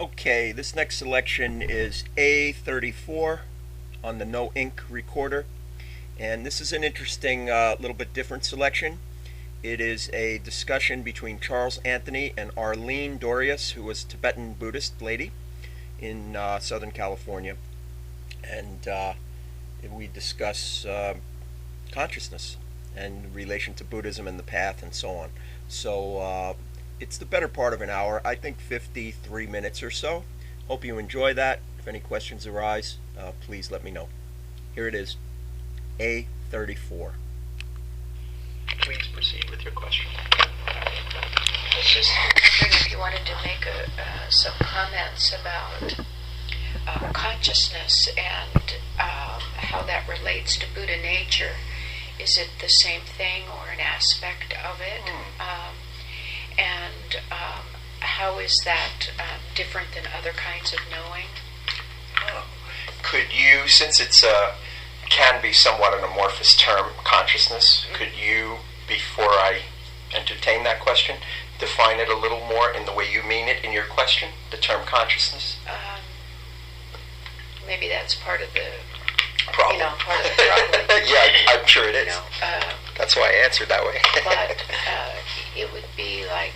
Okay, this next selection is A34 on the No Ink recorder, and this is an interesting, little bit different selection. It is a discussion between Charles Anthony and Arlene Dorius, who was a Tibetan Buddhist lady in Southern California, and we discuss consciousness and relation to Buddhism and the path and so on. So it's the better part of an hour, I think 53 minutes or so. Hope you enjoy that. If any questions arise, please let me know. Here it is, A34. Please proceed with your question. I was just wondering if you wanted to make some comments about consciousness and how that relates to Buddha nature. Is it the same thing or an aspect of it? And how is that different than other kinds of knowing? Could you, since it's can be somewhat an amorphous term, consciousness, could you, before I entertain that question, define it a little more in the way you mean it in your question, the term consciousness? Maybe that's part of the problem. Part of the problem. Yeah, I'm sure it is. That's why I answered that way. But it would be like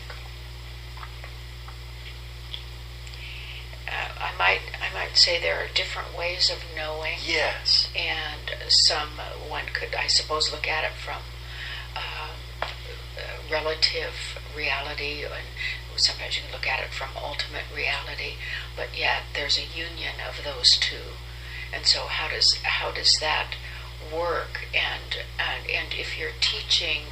I might say there are different ways of knowing. Yes. And one could, I suppose, look at it from relative reality, and sometimes you can look at it from ultimate reality. But yet there's a union of those two. And so how does that work? And if you're teaching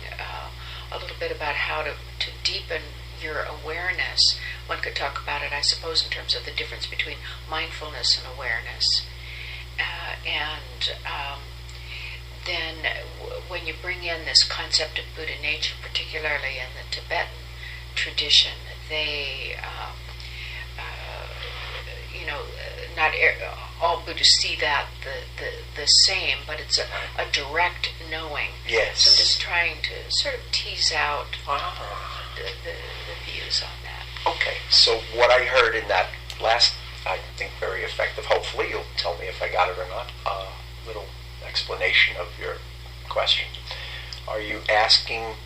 a little bit about how to deepen your awareness, one could talk about it, I suppose, in terms of the difference between mindfulness and awareness. Then when you bring in this concept of Buddha nature, particularly in the Tibetan tradition, they not all Buddhists see that the same, but it's a direct knowing. Yes. So I'm just trying to sort of tease out the views on that. Okay, so what I heard in that last, I think very effective, hopefully you'll tell me if I got it or not, little explanation of your question. Are you asking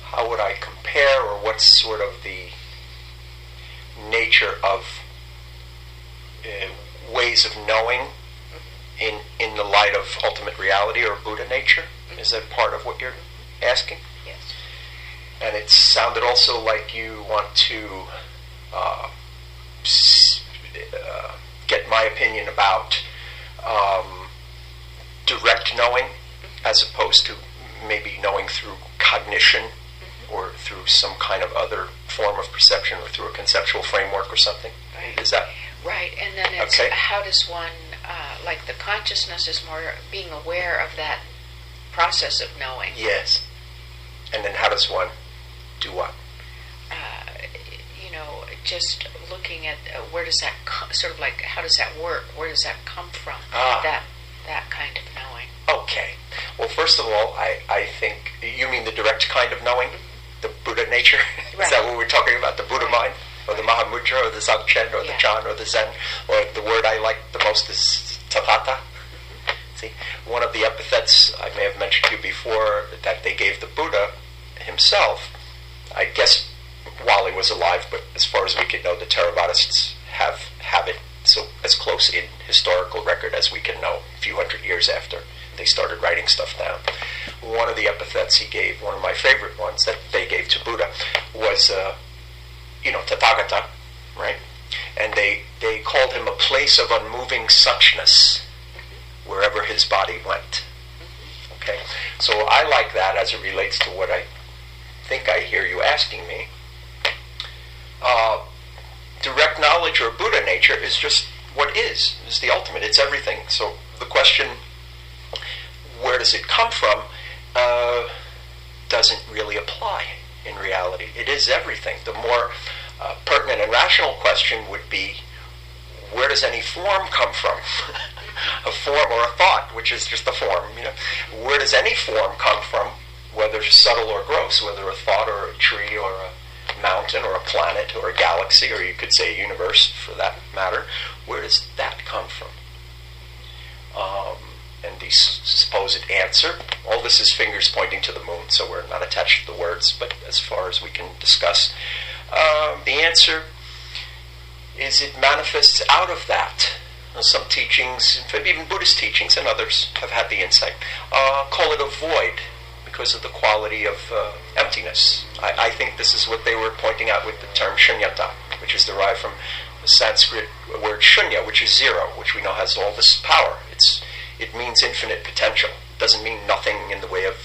how would I compare, or what's sort of the nature of ways of knowing in the light of ultimate reality or Buddha nature? Is that part of what you're asking? Yes. And it sounded also like you want to get my opinion about direct knowing as opposed to maybe knowing through cognition or through some kind of other form of perception or through a conceptual framework or something. Right. Is that? Right, and then it's okay. How does one, like the consciousness is more being aware of that process of knowing. Yes. And then how does one do what? Just looking at where does that sort of like, how does that work? Where does that come from? That kind of knowing. Okay. Well, first of all, I think you mean the direct kind of knowing, the Buddha nature. Right. Is that what we're talking about? The Buddha mind, or the Mahamudra, or the Dzogchen, or the Chan, or the Zen, or the word I like the most is Tathata. See, one of the epithets I may have mentioned to you before that they gave the Buddha himself, I guess while he was alive, but as far as we can know, the Theravadas have it so as close in historical record as we can know, a few hundred years after they started writing stuff down. One of the epithets he gave, one of my favorite ones that they gave to Buddha, was Tathagata, right? And they called him a place of unmoving suchness wherever his body went. Okay, so I like that as it relates to what I think I hear you asking me. Direct knowledge or Buddha nature is just what is the ultimate. It's everything. So the question, where does it come from, doesn't really apply in reality. It is everything. The more pertinent and rational question would be, where does any form come from? A form or a thought, which is just a form. Where does any form come from, whether subtle or gross, whether a thought or a tree or a mountain mountain or a planet or a galaxy, or you could say a universe for that matter. Where does that come from? And the supposed answer, all this is fingers pointing to the moon, so we're not attached to the words, but as far as we can discuss, the answer is it manifests out of that. Some teachings, in fact even Buddhist teachings and others have had the insight, call it a void because of the quality of emptiness. I think this is what they were pointing out with the term shunyata, which is derived from the Sanskrit word shunya, which is zero, which we know has all this power. It means infinite potential. It doesn't mean nothing in the way of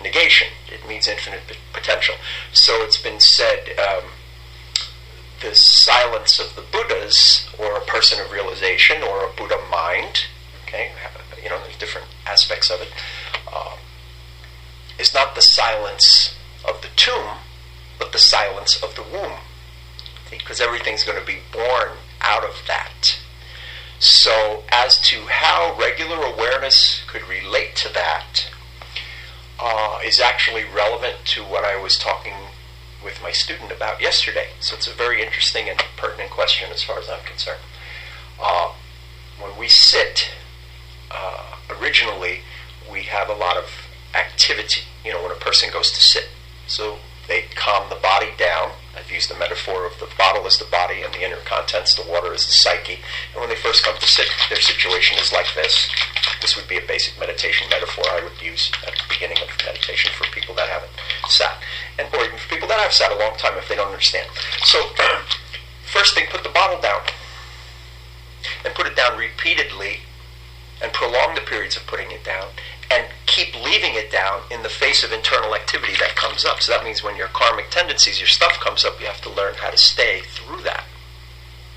negation. It means infinite potential. So it's been said, the silence of the Buddhas, or a person of realization, or a Buddha mind, okay, there's different aspects of it, is not the silence of the tomb, but the silence of the womb. Because everything's going to be born out of that. So as to how regular awareness could relate to that is actually relevant to what I was talking with my student about yesterday. So it's a very interesting and pertinent question as far as I'm concerned. When we sit, originally we have a lot of activity, when a person goes to sit. So they calm the body down. I've used the metaphor of the bottle as the body and the inner contents, the water is the psyche. And when they first come to sit, their situation is like this. This would be a basic meditation metaphor I would use at the beginning of meditation for people that haven't sat. Or even for people that have sat a long time if they don't understand. So, first thing, put the bottle down. And put it down repeatedly and prolong the periods of putting it down. And keep leaving it down in the face of internal activity that comes up. So that means when your karmic tendencies, your stuff comes up, you have to learn how to stay through that.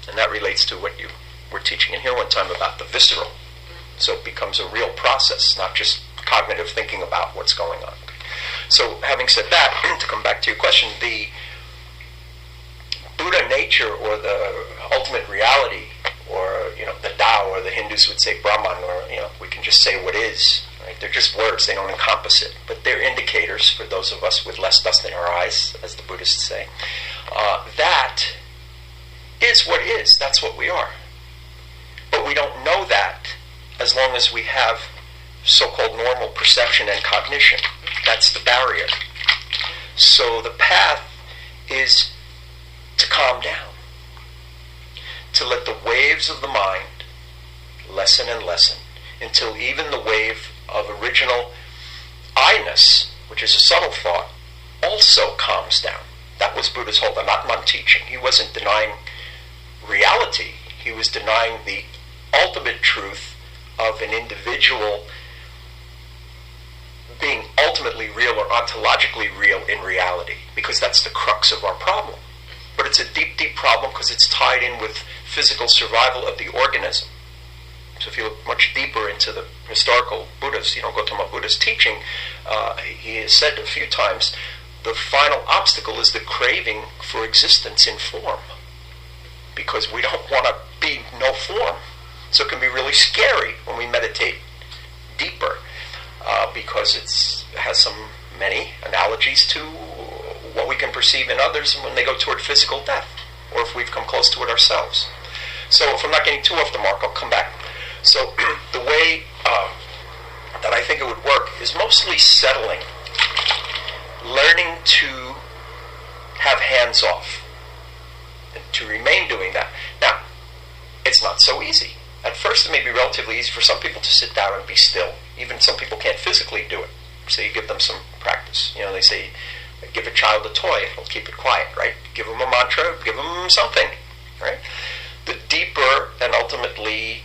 And that relates to what you were teaching in here one time about the visceral. So it becomes a real process, not just cognitive thinking about what's going on. So having said that, to come back to your question, the Buddha nature, or the ultimate reality, or the Tao, or the Hindus would say Brahman, or we can just say what is. Right? They're just words, they don't encompass it. But they're indicators for those of us with less dust in our eyes, as the Buddhists say. That is what is. That's what we are. But we don't know that as long as we have so-called normal perception and cognition. That's the barrier. So the path is to calm down. To let the waves of the mind lessen and lessen until even the wave of original I-ness, which is a subtle thought, also calms down. That was Buddha's whole Atman teaching. He wasn't denying reality. He was denying the ultimate truth of an individual being ultimately real or ontologically real in reality, because that's the crux of our problem. But it's a deep, deep problem because it's tied in with physical survival of the organism. So if you look much deeper into the historical Buddhas, Gautama Buddha's teaching, he has said a few times, the final obstacle is the craving for existence in form. Because we don't want to be no form. So it can be really scary when we meditate deeper, because it has many analogies to what we can perceive in others when they go toward physical death, or if we've come close to it ourselves. So if I'm not getting too off the mark, I'll come back. So the way that I think it would work is mostly settling, learning to have hands off, and to remain doing that. Now, it's not so easy. At first it may be relatively easy for some people to sit down and be still. Even some people can't physically do it. So you give them some practice. They say, give a child a toy, it'll keep it quiet, right? Give them a mantra, give them something, right? The deeper and ultimately,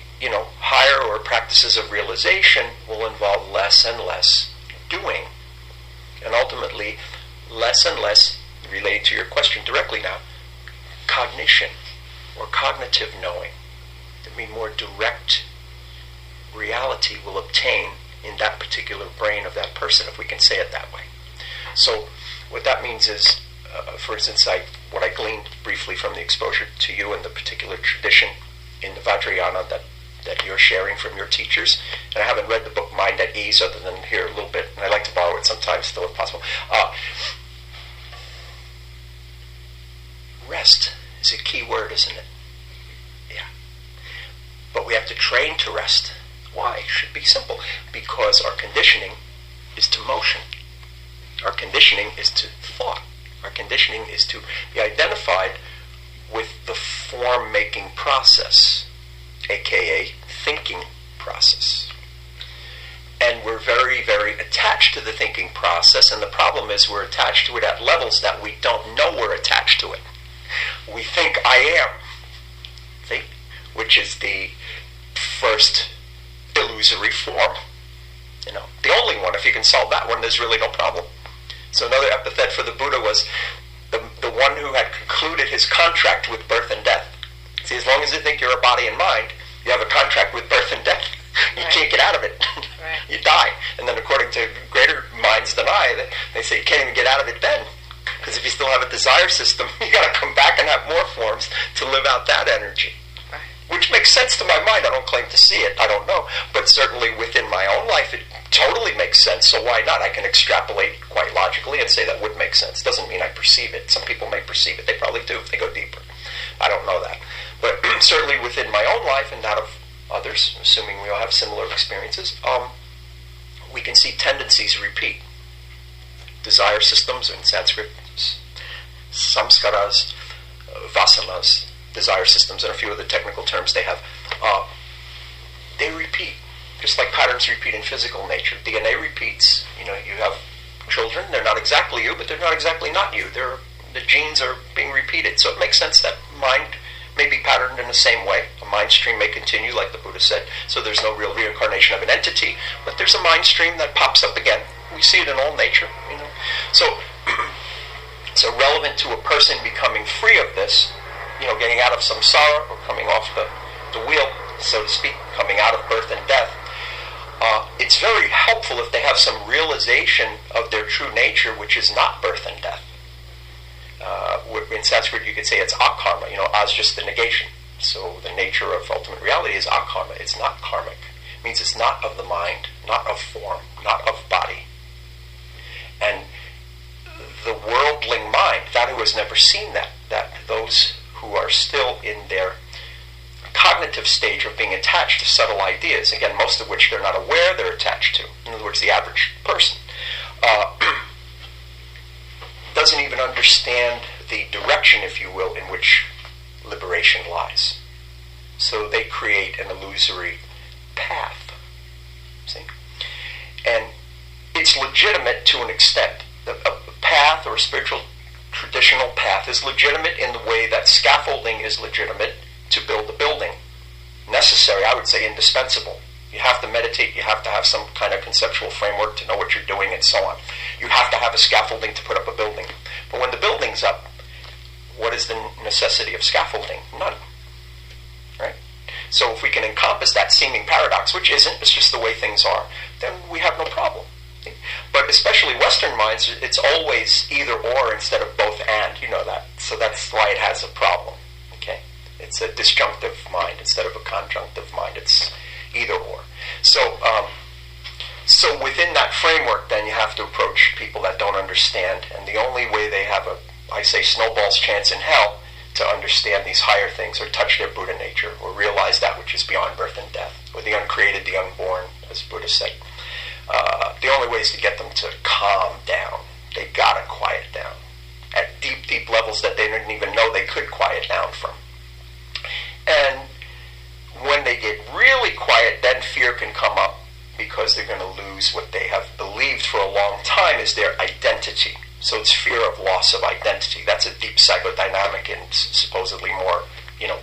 higher or practices of realization will involve less and less doing. And ultimately, less and less, related to your question directly now, cognition or cognitive knowing. I mean, more direct reality will obtain in that particular brain of that person, if we can say it that way. So what that means is, for instance, what I gleaned briefly from the exposure to you in the particular tradition in the Vajrayana that you're sharing from your teachers, and I haven't read the book Mind at Ease other than here a little bit, and I like to borrow it sometimes still if possible. But the Vajrayana, that you're sharing from your teachers, and I haven't read the book Mind at Ease other than here a little bit, and I like to borrow it sometimes still if possible. Rest is a key word, isn't it? Yeah. But we have to train to rest. Why? It should be simple. Because our conditioning is to motion. Our conditioning is to thought. Our conditioning is to be identified with the form-making process, aka thinking process. And we're very, very attached to the thinking process, and the problem is we're attached to it at levels that we don't know we're attached to it. We think I am, see? Which is the first illusory form. You know, the only one. If you can solve that one, there's really no problem. So another epithet for the Buddha was the one who had concluded his contract with birth and death. See, as long as you think you're a body and mind, you have a contract with birth and death. You can't get out of it. Right. You die. And then according to greater minds than I, they say you can't even get out of it then. Because if you still have a desire system, you got to come back and have more forms to live out that energy. Right. Which makes sense to my mind. I don't claim to see it. I don't know. But certainly within my own life, it totally makes sense. So why not? I can extrapolate quite logically and say that would make sense. Doesn't mean I perceive it. Some people may perceive it. They probably do if they go deeper. I don't know that. But certainly within my own life and that of others, assuming we all have similar experiences, we can see tendencies repeat. Desire systems, in Sanskrit, samskaras, vasanas, desire systems, and a few of the technical terms they have, they repeat, just like patterns repeat in physical nature. DNA repeats. You know, you have children, they're not exactly you, but they're not exactly not you. The genes are being repeated, so it makes sense that mind may be patterned in the same way. A mind stream may continue, like the Buddha said, so there's no real reincarnation of an entity, but there's a mind stream that pops up again. We see it in all nature, you know. So relevant to a person becoming free of this, you know, getting out of samsara, or coming off the wheel, so to speak, coming out of birth and death, it's very helpful if they have some realization of their true nature, which is not birth and death. In Sanskrit, you could say it's akarma. You know, a is just the negation. So the nature of ultimate reality is akarma. It's not karmic. It means it's not of the mind, not of form, not of body. And the worldling mind, that who has never seen that those who are still in their cognitive stage of being attached to subtle ideas, again, most of which they're not aware they're attached to. In other words, the average person doesn't even understand the direction, if you will, in which liberation lies. So they create an illusory path. See? And it's legitimate to an extent. A path, or a spiritual traditional path, is legitimate in the way that scaffolding is legitimate to build a building. Necessary, I would say indispensable. You have to meditate, you have to have some kind of conceptual framework to know what you're doing, and so on. You have to have a scaffolding to put up a building. But when the building's up, what is the necessity of scaffolding? None. Right? So if we can encompass that seeming paradox, which isn't, it's just the way things are, then we have no problem. But especially Western minds, it's always either or instead of both and, you know that. So that's why it has a problem. Okay? It's a disjunctive mind instead of a conjunctive mind. It's either or. So within that framework, then you have to approach people that don't understand, and the only way they have I say, snowball's chance in hell to understand these higher things, or touch their Buddha nature, or realize that which is beyond birth and death, or the uncreated, the unborn, as Buddha said. The only way is to get them to calm down. They gotta quiet down at deep, deep levels that they didn't even know they could quiet down from. And when they get really quiet, then fear can come up, because they're going to lose what they have believed for a long time is their identity. So it's fear of loss of identity. That's a deep psychodynamic in supposedly more, you know,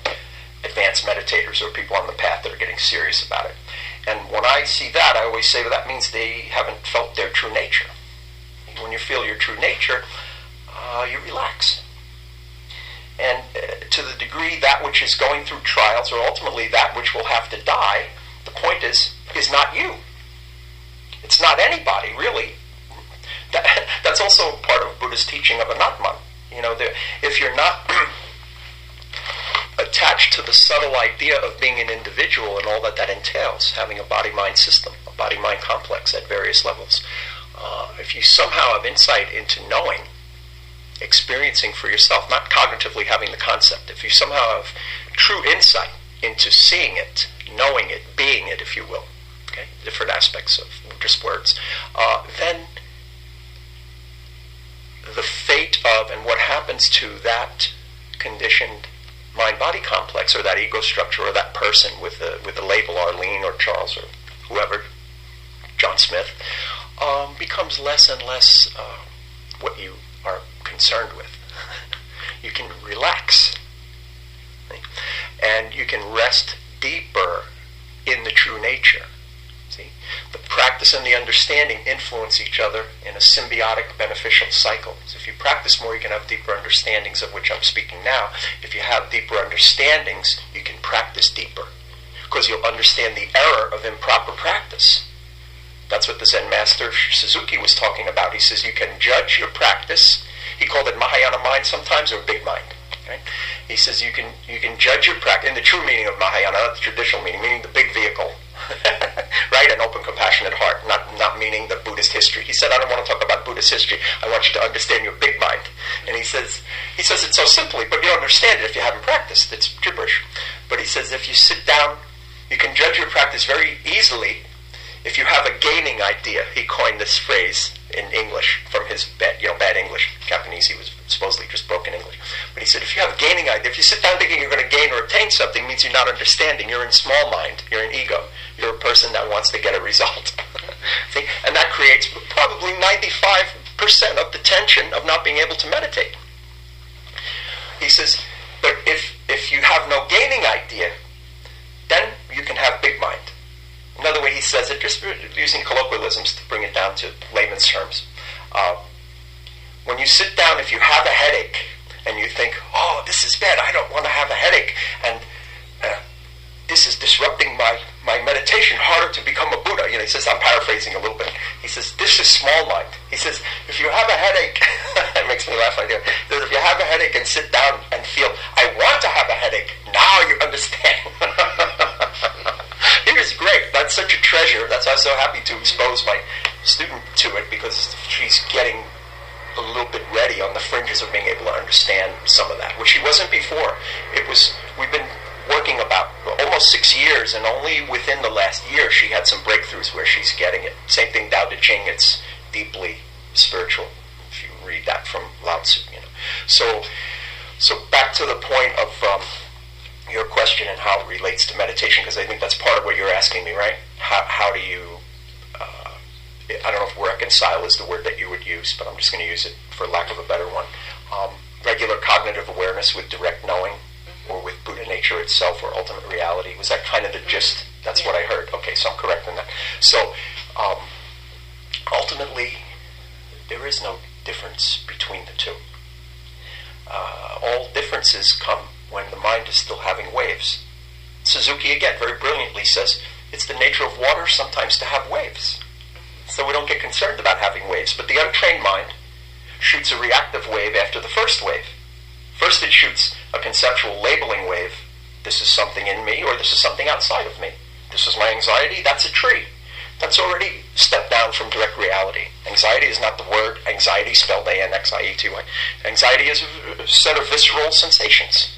advanced meditators or people on the path that are getting serious about it. And when I see that, I always say, well, that means they haven't felt their true nature. When you feel your true nature, you relax. And to the degree that which is going through trials, or ultimately that which will have to die, the point is not you. It's not anybody, really. That's also part of Buddha's teaching of anatman. You know, if you're not attached to the subtle idea of being an individual and all that entails, having a body-mind system, a body-mind complex at various levels, if you somehow have insight into knowing experiencing for yourself, not cognitively having the concept. If you somehow have true insight into seeing it, knowing it, being it, if you will, okay, different aspects of just words, then the fate of and what happens to that conditioned mind-body complex, or that ego structure, or that person with the label Arlene or Charles or whoever, John Smith, becomes less and less what you are concerned with. You can relax, and you can rest deeper in the true nature. See, the practice and the understanding influence each other in a symbiotic, beneficial cycle. So if you practice more, you can have deeper understandings, of which I'm speaking now. If you have deeper understandings, you can practice deeper, because you'll understand the error of improper practice. That's what the Zen master Suzuki was talking about. He says you can judge your practice. He called it Mahayana mind sometimes, or big mind. Right? He says you can judge your practice in the true meaning of Mahayana, not the traditional meaning the big vehicle, right? An open, compassionate heart, not meaning the Buddhist history. He said, I don't want to talk about Buddhist history. I want you to understand your big mind. And he says it so simply, but you don't understand it if you haven't practiced. It's gibberish. But he says if you sit down, you can judge your practice very easily. If you have a gaining idea, he coined this phrase in English from his bad English. Japanese, he was supposedly just broken English. But he said, if you have a gaining idea, if you sit down thinking you're going to gain or attain something, it means you're not understanding. You're in small mind. You're in ego. You're a person that wants to get a result. See? And that creates probably 95% of the tension of not being able to meditate. He says, but if you have no gaining idea, then you can have big mind. Another way he says it, just using colloquialisms to bring it down to layman's terms. When you sit down, if you have a headache, and you think, oh, this is bad, I don't want to have a headache, and this is disrupting my meditation, harder to become a Buddha. He says, I'm paraphrasing a little bit. He says, this is small mind. He says, if you have a headache, it makes me laugh idea. He says, if you have a headache and sit down and feel, I want to have a headache, now you understand. It is great. That's such a treasure. That's why I'm so happy to expose my student to it, because she's getting a little bit ready on the fringes of being able to understand some of that, which she wasn't before. We've been working about almost 6 years, and only within the last year she had some breakthroughs where she's getting it. Same thing, Tao Te Ching, it's deeply spiritual, if you read that from Lao Tzu. So back to the point of your question and how it relates to meditation, because I think that's part of what you're asking me, right? How do you, I don't know if reconcile is the word that you would use, but I'm just going to use it for lack of a better one. Regular cognitive awareness with direct knowing, or with Buddha nature itself, or ultimate reality. Was that kind of the gist? That's what I heard. Okay, so I'm correct in that. So, ultimately, there is no difference between the two. All differences come when the mind is still having waves. Suzuki, again, very brilliantly says, it's the nature of water sometimes to have waves. So we don't get concerned about having waves. But the untrained mind shoots a reactive wave after the first wave. First it shoots a conceptual labeling wave. This is something in me, or this is something outside of me. This is my anxiety, that's a tree. That's already stepped down from direct reality. Anxiety is not the word anxiety, spelled A-N-X-I-E-T-Y. Anxiety is a set of visceral sensations.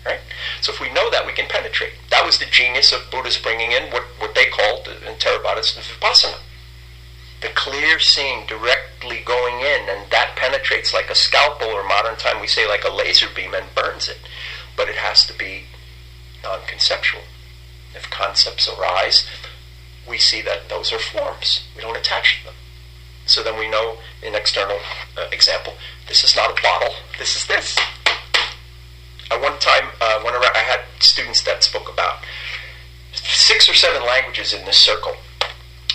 Right? So if we know that, we can penetrate. That was the genius of Buddha's bringing in what they called in Theravadas Vipassana. The clear seeing directly going in, and that penetrates like a scalpel, or modern time we say like a laser beam, and burns it. But it has to be non-conceptual. If concepts arise, we see that those are forms. We don't attach to them. So then we know, in external example, this is not a bottle, this is this. One time, I had students that spoke about 6 or 7 languages in this circle.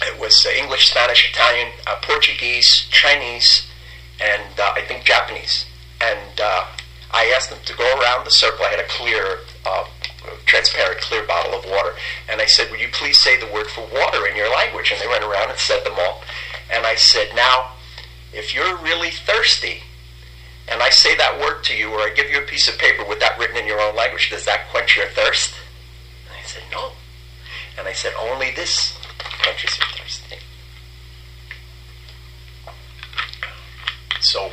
It was English, Spanish, Italian, Portuguese, Chinese, and I think Japanese. And I asked them to go around the circle. I had a clear, transparent, clear bottle of water. And I said, would you please say the word for water in your language? And they went around and said them all. And I said, now, if you're really thirsty, and I say that word to you, or I give you a piece of paper with that written in your own language, does that quench your thirst? And I said, no. And I said, only this quenches your thirst. So,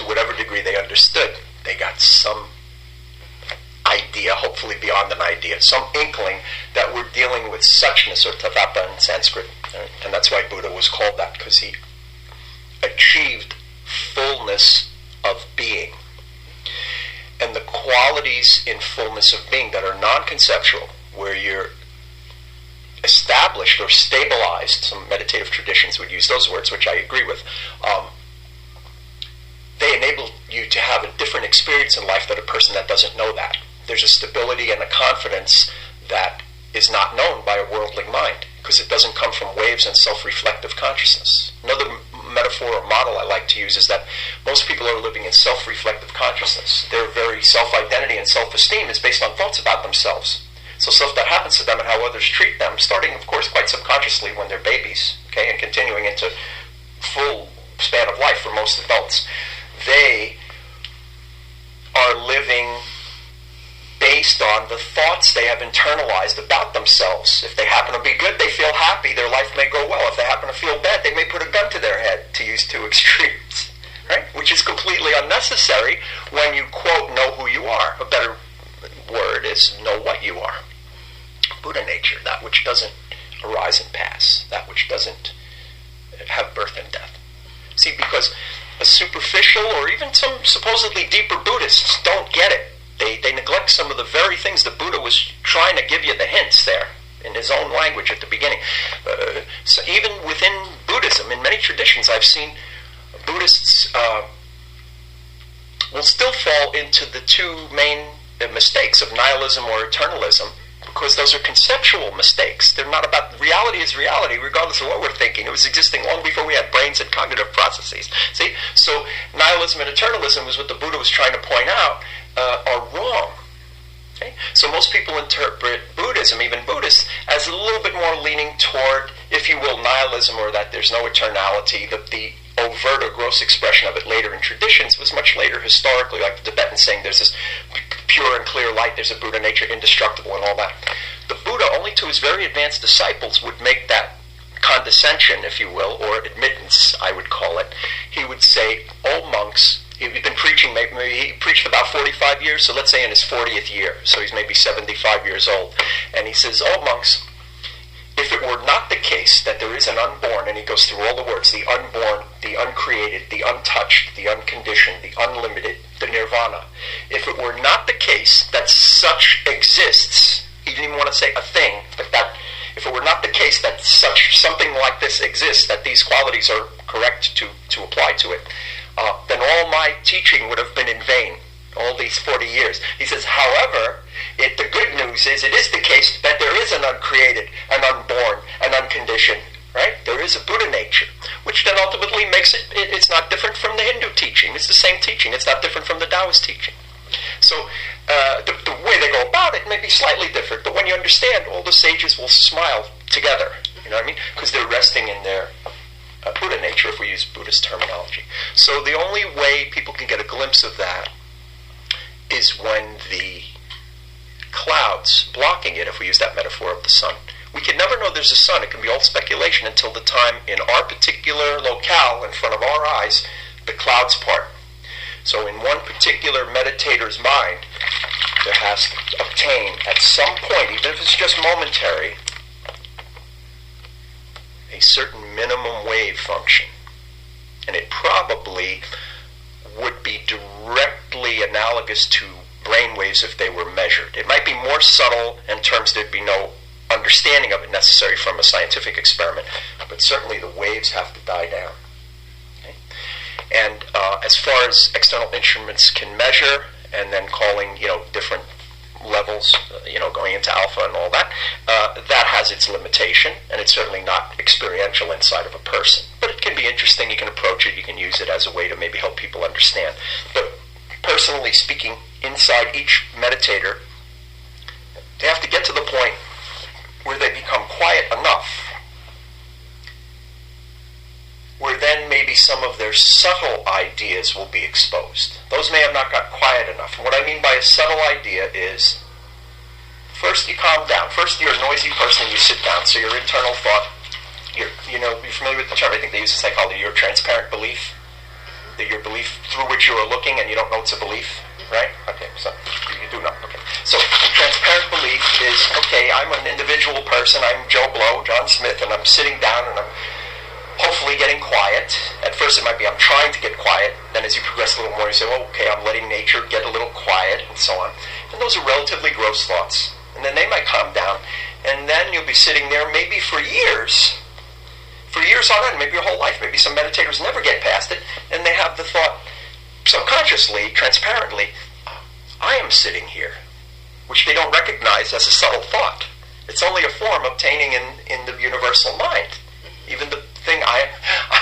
to whatever degree they understood, they got some idea, hopefully beyond an idea, some inkling that we're dealing with suchness, or tathata in Sanskrit. Right? And that's why Buddha was called that, because he achieved fullness of being. And the qualities in fullness of being that are non-conceptual, where you're established or stabilized, some meditative traditions would use those words, which I agree with, they enable you to have a different experience in life than a person that doesn't know that. There's a stability and a confidence that is not known by a worldly mind, because it doesn't come from waves and self-reflective consciousness. Another metaphor or model I like to use is that most people are living in self-reflective consciousness. Their very self-identity and self-esteem is based on thoughts about themselves. So stuff that happens to them and how others treat them, starting, of course, quite subconsciously when they're babies, okay, and continuing into full span of life for most adults, they are living based on the thoughts they have internalized about themselves. If they happen to be good, they feel happy. Their life may go well. If they happen to feel bad, they may put a gun to their head, to use two extremes, right? Which is completely unnecessary when you, quote, know who you are. A better word is know what you are. Buddha nature, that which doesn't arise and pass, that which doesn't have birth and death. See, because a superficial or even some supposedly deeper Buddhists don't get it. They neglect some of the very things the Buddha was trying to give you the hints there in his own language at the beginning. So even within Buddhism, in many traditions, I've seen Buddhists will still fall into the two main mistakes of nihilism or eternalism, because those are conceptual mistakes. They're not about, reality is reality regardless of what we're thinking. It was existing long before we had brains and cognitive processes. See, so nihilism and eternalism is what the Buddha was trying to point out are wrong. Okay? So most people interpret Buddhism, even Buddhists, as a little bit more leaning toward, if you will, nihilism, or that there's no eternality. The overt or gross expression of it later in traditions was much later historically, like the Tibetans saying there's this pure and clear light, there's a Buddha nature, indestructible, and all that. The Buddha, only to his very advanced disciples, would make that condescension, if you will, or admittance, I would call it. He would say, "Oh monks," he'd been preaching, maybe he preached about 45 years, so let's say in his 40th year, so he's maybe 75 years old, and he says, "Oh monks, if it were not the case that there is an unborn," and he goes through all the words, the unborn, the uncreated, the untouched, the unconditioned, the unlimited, the nirvana, if it were not the case that such exists, he didn't even want to say a thing, but that if it were not the case that such something like this exists, that these qualities are correct to apply to it, then all my teaching would have been in vain, all these 40 years. He says, however, the good news is it is the case that there is an uncreated, an unborn, an unconditioned, right? There is a Buddha nature, which then ultimately makes it's not different from the Hindu teaching. It's the same teaching. It's not different from the Taoist teaching. So the way they go about it may be slightly different, but when you understand, all the sages will smile together, you know what I mean? Because they're resting in their Buddha nature, if we use Buddhist terminology. So the only way people can get a glimpse of that is when the clouds blocking it, if we use that metaphor of the sun. We can never know there's a sun. It can be all speculation until the time in our particular locale, in front of our eyes, the clouds part. So in one particular meditator's mind, there has to obtain, at some point, even if it's just momentary, a certain minimum wave function. And it probably would be directly analogous to brain waves if they were measured. It might be more subtle in terms there'd be no understanding of it necessary from a scientific experiment, but certainly the waves have to die down. Okay? And as far as external instruments can measure, and then calling, different levels, going into alpha and all that, that has its limitation, and it's certainly not experiential inside of a person. But it can be interesting. You can approach it. You can use it as a way to maybe help people understand. But personally speaking, inside each meditator, they have to get to the point where they become quiet enough, where then maybe some of their subtle ideas will be exposed. Those may have not got quiet enough. And what I mean by a subtle idea is, first you calm down. First you're a noisy person, you sit down. So your internal thought, you're familiar with the term, I think they use in psychology, your transparent belief. your belief through which you are looking and you don't know it's a belief, right? Okay, so you do know. Okay. So transparent belief is, okay, I'm an individual person, I'm Joe Blow, John Smith, and I'm sitting down and I'm hopefully getting quiet. At first it might be I'm trying to get quiet. Then as you progress a little more, you say, oh, okay, I'm letting nature get a little quiet, and so on. And those are relatively gross thoughts. And then they might calm down. And then you'll be sitting there maybe for years on end, maybe your whole life. Maybe some meditators never get past it, and they have the thought subconsciously, transparently, I am sitting here, which they don't recognize as a subtle thought. It's only a form obtaining in the universal mind. Even the thing, I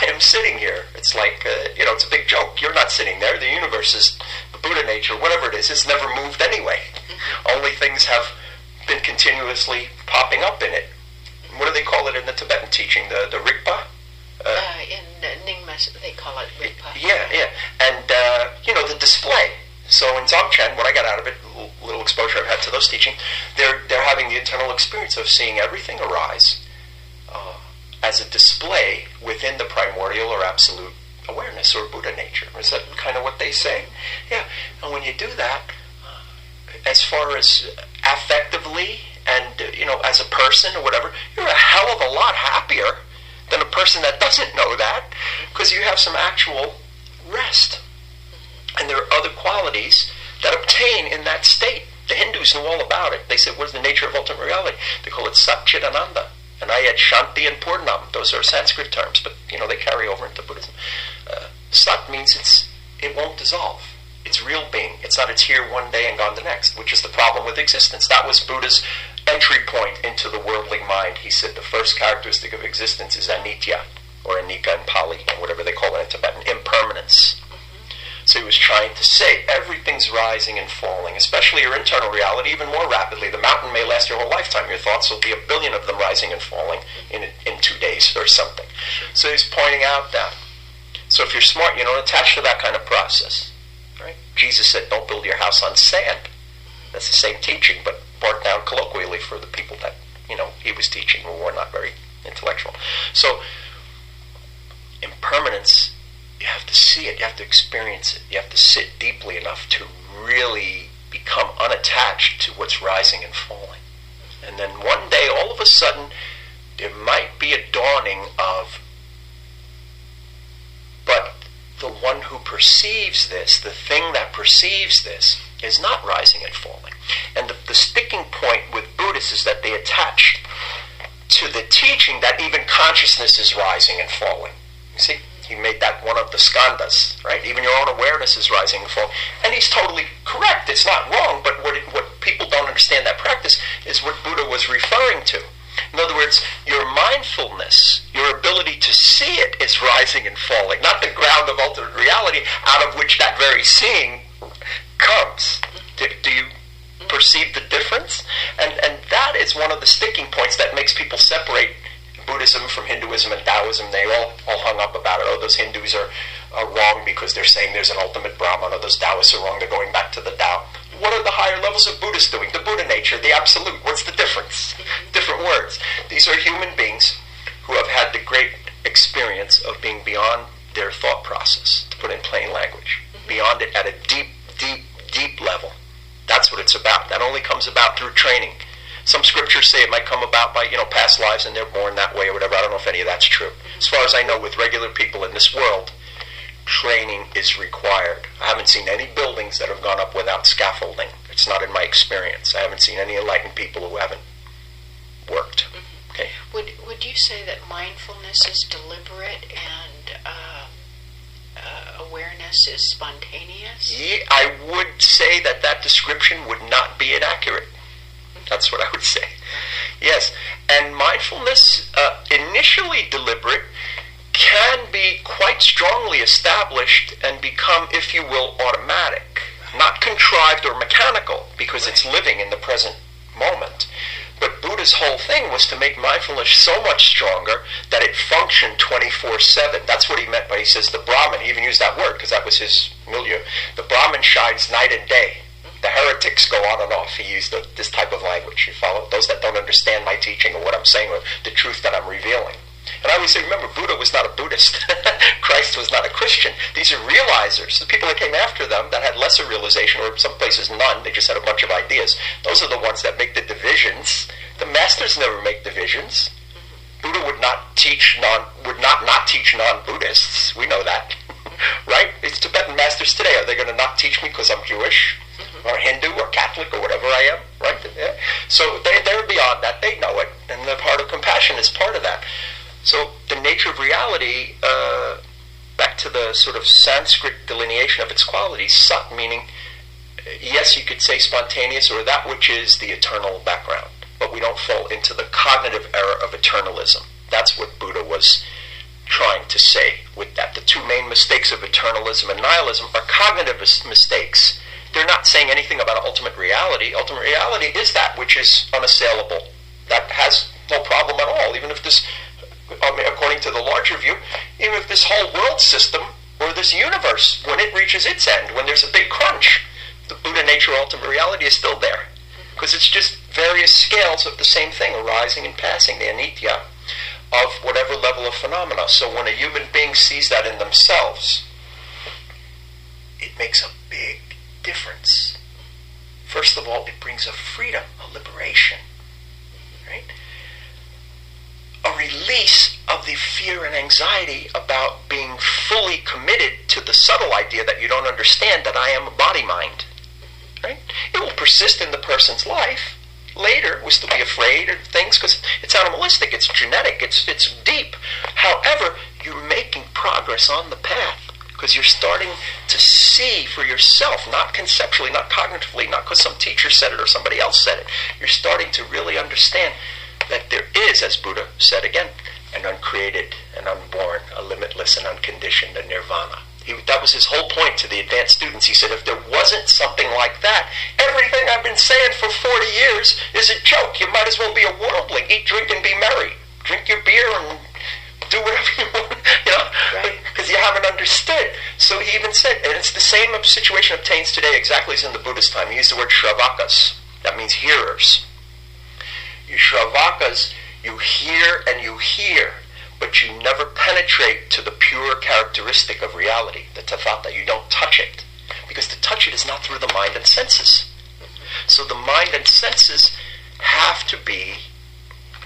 am sitting here. It's like, it's a big joke. You're not sitting there. The universe is, the Buddha nature, whatever it is, it's never moved anyway. Only things have been continuously popping up in it. What do they call it in the Tibetan teaching? The Rigpa? In Nyingma, they call it Rigpa. Yeah. And, the display. So in Dzogchen, what I got out of it, little exposure I've had to those teachings, they're having the internal experience of seeing everything arise as a display within the primordial or absolute awareness or Buddha nature. Is that kind of what they say? Yeah. And when you do that, as far as affectively and, as a person or whatever, you're a hell of a lot happier than a person that doesn't know that, because you have some actual rest. And there are other qualities that obtain in that state. The Hindus knew all about it. They said, what is the nature of ultimate reality? They call it Sat Chit Ananda. And I add Shanti and Purnam. Those are Sanskrit terms, but, they carry over into Buddhism. Sat means it won't dissolve. It's real being. It's not it's here one day and gone the next, which is the problem with existence. That was Buddha's entry point into the worldling mind. He said the first characteristic of existence is anitya, or anika in Pali, or whatever they call it in Tibetan, impermanence. So he was trying to say everything's rising and falling, especially your internal reality, even more rapidly. The mountain may last your whole lifetime. Your thoughts will be 1 billion of them rising and falling in 2 days or something. So he's pointing out that. So if you're smart, you don't attach to that kind of process. Right? Jesus said, don't build your house on sand. That's the same teaching, but brought down colloquially for the people that, he was teaching who were not very intellectual. So impermanence, you have to see it, you have to experience it, you have to sit deeply enough to really become unattached to what's rising and falling. And then one day, all of a sudden, there might be a dawning of, but the one who perceives this, the thing that perceives this, is not rising and falling. And the sticking point with Buddhists is that they attach to the teaching that even consciousness is rising and falling. You see? He made that one of the skandhas, right? Even your own awareness is rising and falling. And he's totally correct. It's not wrong, but what people don't understand that practice is what Buddha was referring to. In other words, your mindfulness, your ability to see it is rising and falling, not the ground of ultimate reality out of which that very seeing comes. Do you perceive the difference? And that is one of the sticking points that makes people separate Buddhism from Hinduism and Taoism. They all hung up about it. Oh, those Hindus are wrong because they're saying there's an ultimate Brahman, or those Taoists are wrong, they're going back to the Tao. What are the higher levels of Buddhists doing? The Buddha nature, the absolute. What's the difference? Different words. These are human beings who have had the great experience of being beyond their thought process, to put it in plain language. Beyond it at a deep, deep, deep level. That's what it's about. That only comes about through training. Some scriptures say it might come about by, past lives and they're born that way or whatever. I don't know if any of that's true. As far as I know, with regular people in this world, training is required. I haven't seen any buildings that have gone up without scaffolding. It's not in my experience. I haven't seen any enlightened people who haven't worked. Okay. Would you say that mindfulness is deliberate and awareness is spontaneous? Yeah, I would say that description would not be inaccurate. That's what I would say. Yes. And mindfulness, initially deliberate, can be quite strongly established and become, if you will, automatic. Not contrived or mechanical, because it's living in the present moment. But Buddha's whole thing was to make mindfulness so much stronger that it functioned 24/7. That's what he meant by, he says, the Brahmin, he even used that word because that was his milieu. The Brahmin shines night and day. The heretics go on and off. He used this type of language. You follow? Those that don't understand my teaching or what I'm saying or the truth that I'm revealing. And I always say, remember, Buddha was not a Buddhist. Christ was not a Christian. These are realizers. The people that came after them that had lesser realization, or in some places none, they just had a bunch of ideas. Those are the ones that make the divisions. The masters never make divisions. Buddha would not teach not teach non-Buddhists. We know that. Right? It's Tibetan masters today. Are they going to not teach me because I'm Jewish? Or Hindu or Catholic or whatever I am? Right? Yeah. So they're beyond that. They know it. And the heart of compassion is part of that. So the nature of reality, back to the sort of Sanskrit delineation of its qualities, sat meaning, yes, you could say spontaneous, or that which is the eternal background. But we don't fall into the cognitive error of eternalism. That's what Buddha was trying to say with that. The two main mistakes of eternalism and nihilism are cognitive mistakes. They're not saying anything about ultimate reality. Ultimate reality is that which is unassailable. That has no problem at all. Even if this, according to the larger view, even if this whole world system or this universe, when it reaches its end, when there's a big crunch, the Buddha nature ultimate reality is still there. Because it's just various scales of the same thing, arising and passing, the anitya, of whatever level of phenomena. So when a human being sees that in themselves, it makes a big difference. First of all, it brings a freedom, a liberation, right? A release of the fear and anxiety about being fully committed to the subtle idea that you don't understand, that I am a body-mind. Right? It will persist in the person's life. Later, we'll still be afraid of things because it's animalistic, it's genetic, it's deep. However, you're making progress on the path because you're starting to see for yourself, not conceptually, not cognitively, not because some teacher said it or somebody else said it. You're starting to really understand that there is, as Buddha said again, an uncreated, an unborn, a limitless and unconditioned, a nirvana. That was his whole point to the advanced students. He said, if there wasn't something like that, everything I've been saying for 40 years is a joke. You might as well be a worldling. Eat, drink, and be merry. Drink your beer and do whatever you want, because you haven't understood. So he even said, and it's the same situation obtains today exactly as in the Buddhist time. He used the word shravakas. That means hearers. You shravakas, you hear and you hear, but you never penetrate to the pure characteristic of reality, the tathata. You don't touch it. Because to touch it is not through the mind and senses. So the mind and senses have to be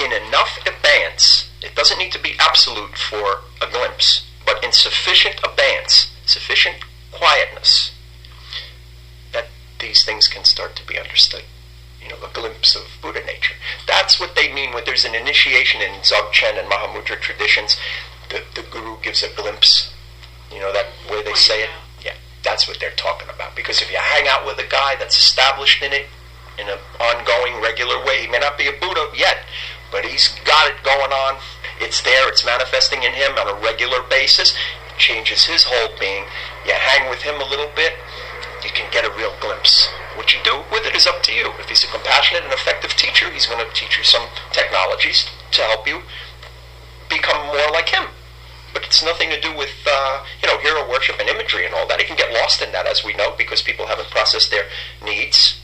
in enough abeyance. It doesn't need to be absolute for a glimpse, but in sufficient abeyance, sufficient quietness, that these things can start to be understood. A glimpse of Buddha nature. That's what they mean when there's an initiation in Dzogchen and Mahamudra traditions. The guru gives a glimpse. That way they say it. Yeah, that's what they're talking about. Because if you hang out with a guy that's established in it, in an ongoing, regular way, he may not be a Buddha yet, but he's got it going on. It's there. It's manifesting in him on a regular basis. It changes his whole being. You hang with him a little bit, you can get a real glimpse. What you do with it is up to you. If he's a compassionate and effective teacher, he's going to teach you some technologies to help you become more like him. But it's nothing to do with, hero worship and imagery and all that. It can get lost in that, as we know, because people haven't processed their needs,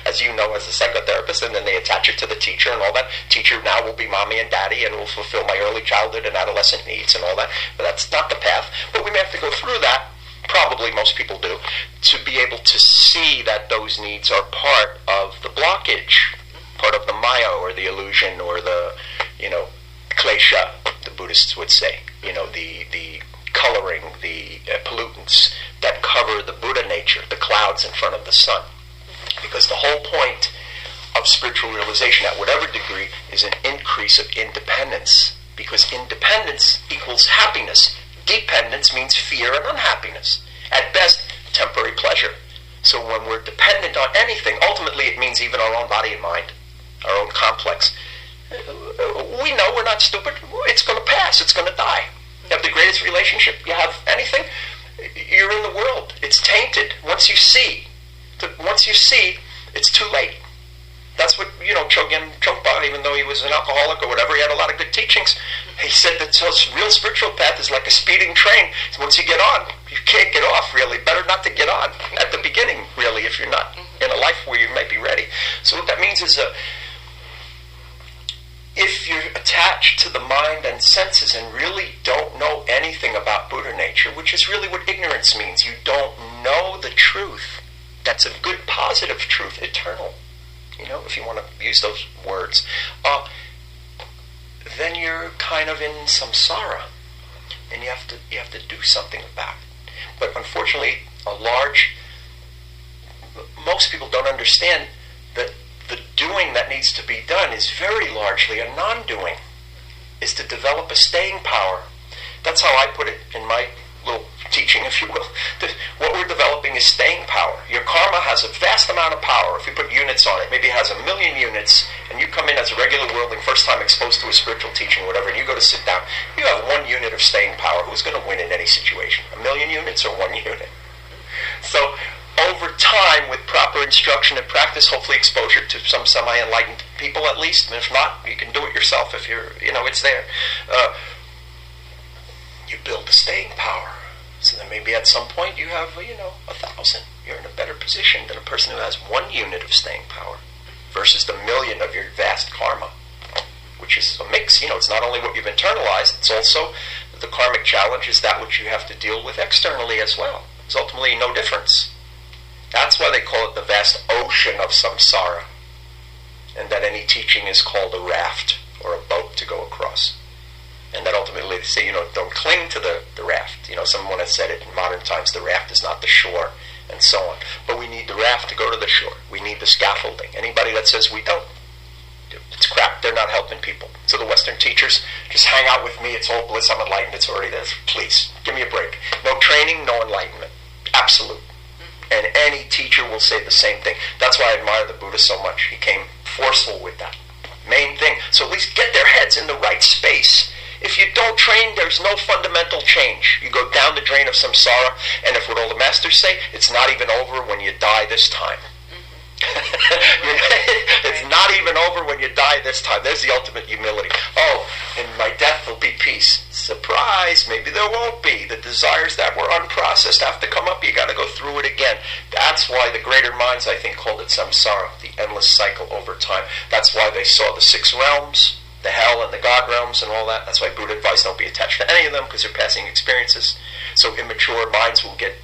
as you know, as a psychotherapist, and then they attach it to the teacher and all that. Teacher now will be mommy and daddy and will fulfill my early childhood and adolescent needs and all that. But that's not the path. But we may have to go through that. Probably most people do, to be able to see that those needs are part of the blockage, part of the maya or the illusion or the, klesha, the Buddhists would say, the coloring, the pollutants that cover the Buddha nature, the clouds in front of the sun. Because the whole point of spiritual realization at whatever degree is an increase of independence, because independence equals happiness. Dependence means fear and unhappiness. At best, temporary pleasure. So when we're dependent on anything, ultimately it means even our own body and mind, our own complex. We know we're not stupid. It's going to pass. It's going to die. You have the greatest relationship you have anything. You're in the world. It's tainted. Once you see, it's too late. That's what, Chogyam Trungpa, even though he was an alcoholic or whatever, he had a lot of good teachings. He said that the real spiritual path is like a speeding train. Once you get on, you can't get off, really. Better not to get on at the beginning, really, if you're not in a life where you might be ready. So what that means is if you're attached attached to the mind and senses and really don't know anything about Buddha nature, which is really what ignorance means. You don't know the truth. That's a good positive truth, eternal, if you want to use those words. Then you're kind of in samsara, and you have to do something about it. But unfortunately, most people don't understand that the doing that needs to be done is very largely a non-doing, is to develop a staying power. That's how I put it in my little teaching, if you will. What we're developing is staying power. Your karma has a vast amount of power. If you put units on it, maybe it has 1 million units, and you come in as a regular worldling, first time exposed to a spiritual teaching, whatever, and you go to sit down, you have 1 unit of staying power. Who's going to win in any situation? 1 million units or 1 unit? So over time, with proper instruction and practice, hopefully exposure to some semi-enlightened people at least, and if not, you can do it yourself if you're, it's there. You build a staying power. So then maybe at some point you have, 1,000. You're in a better position than a person who has 1 unit of staying power versus the 1 million of your vast karma, which is a mix. It's not only what you've internalized, it's also the karmic challenge is that which you have to deal with externally as well. There's ultimately no difference. That's why they call it the vast ocean of samsara, and that any teaching is called a raft or a boat to go across. And that ultimately they say, don't cling to the raft. Someone has said it in modern times, the raft is not the shore, and so on. But we need the raft to go to the shore. We need the scaffolding. Anybody that says we don't, it's crap. They're not helping people. So the Western teachers, just hang out with me. It's all bliss. I'm enlightened. It's already there. Please, give me a break. No training, no enlightenment. Absolute. And any teacher will say the same thing. That's why I admire the Buddha so much. He came forceful with that main thing. So at least get their heads in the right space. If you don't train, there's no fundamental change. You go down the drain of samsara, and if what all the masters say, it's not even over when you die this time. It's not even over when you die this time. There's the ultimate humility. Oh, in my death there'll be peace. Surprise, maybe there won't be. The desires that were unprocessed have to come up. You got to go through it again. That's why the greater minds, I think, called it samsara, the endless cycle over time. That's why they saw the 6 realms, the hell and the God realms and all that. That's why Buddha advised don't be attached to any of them, because they're passing experiences. So immature minds will get